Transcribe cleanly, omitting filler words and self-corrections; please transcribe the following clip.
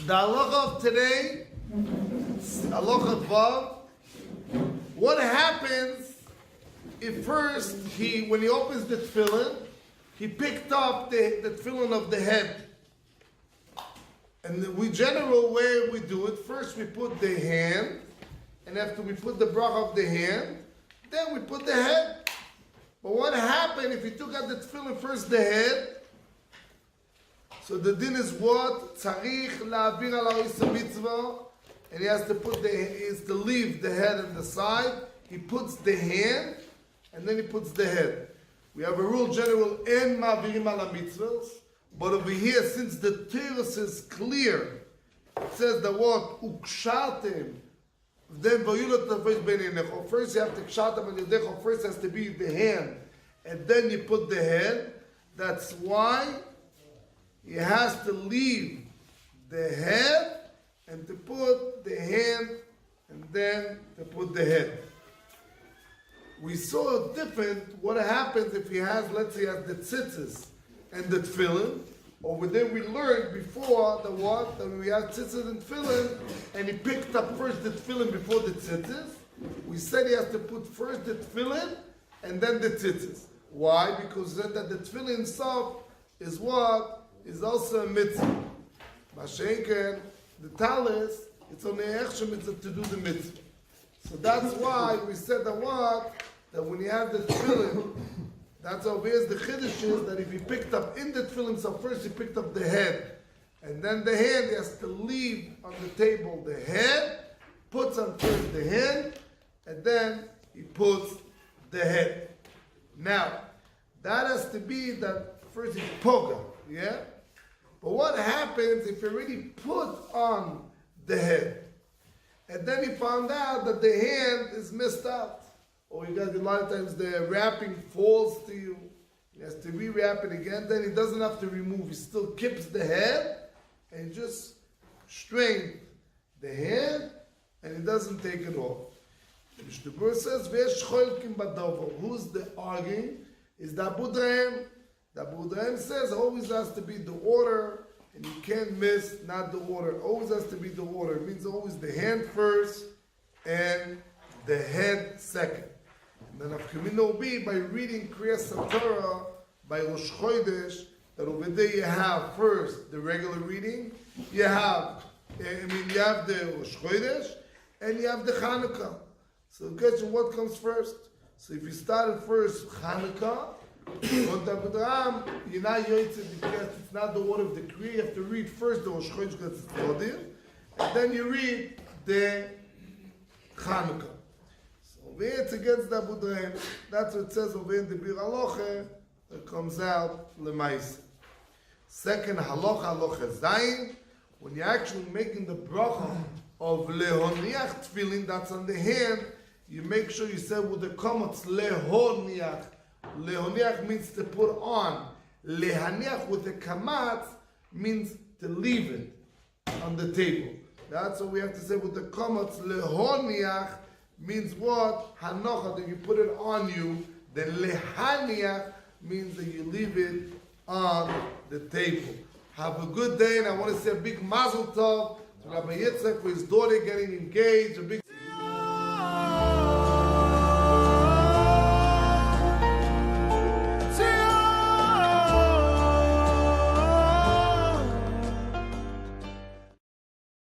The halacha of today, halacha vav. What happens if first when he opens the tefillin, he picked up the tefillin of the head. And the general way we do it, first we put the hand, and after we put the bracha of the hand, then we put the head. But what happened if he took out the tefillin first the head? So the din is what? Tzarich la'avir ala isa mitzvah, and he has to leave the head on the side. He puts the hand, and then he puts the head. We have a rule general, en ma'avirim ala mitzvahs. But over here, since the teres is clear, it says the word ukshatem. Then first you have to kshatem on your first has to be the hand, and then you put the head. That's why he has to leave the head and to put the hand, and then to put the head. We saw different what happens if he has, let's say, he has the tzitzis and the tefillin. Over there we learned before that we had tzitzis and tefillin, and he picked up first the tefillin before the tzitzis. We said he has to put first the tefillin and then the tzitzis. Why? Because then that the tefillin itself is what? Is also a mitzvah. Mashenken, the talis, it's only a extra mitzvah to do the mitzvah. So that's why we said that that when you have the tefillin, that's obvious. The chiddush is that if he picked up in the tefillin, so first he picked up the head, and then the hand, he has to leave on the table the head, puts on first the hand, and then he puts the head. Now, that has to be that first he poga, yeah? But what happens if he already put on the head, and then he found out that the hand is messed up? Or you got a lot of times the wrapping falls to you. He has to re-wrap it again. Then he doesn't have to remove. He still keeps the head and just strain the hand, and he doesn't take it off. The Mishnah Berurah says, who's the arguing? Is the Abu Avraham. The Abu Avraham says always has to be the order, and you can't miss not the order. Always has to be the order. It means always the hand first and the head second. And then Afkamina will be by reading Kriyas Torah by Rosh Chodesh, that over there you have first the regular reading, you have the Rosh Chodesh, and you have the Chanukah. So the question, what comes first? So if you started first Chanukah, you're not yoytzeh because it's not the order of the Kriya. You have to read first the Rosh Chodesh because it's Todir, and then you read the Chanukah. Over here it's against the Abu Avraham. That's what it says over in the Bir Halacha that comes out Lemaisa. Second halacha Zayin, when you're actually making the bracha of lehoniach tefillin, that's on the hand, you make sure you say with the komotz lehoniach. Lehoniach means to put on. Lehaniach with the kamatz means to leave it on the table. That's what we have to say with the komotz lehoniach. Means what? Hanocha, that you put it on you. Then lehaniach means that you leave it on the table. Have a good day, and I want to say a big mazel tov to Rabbi Yitzchak for his daughter getting engaged. A big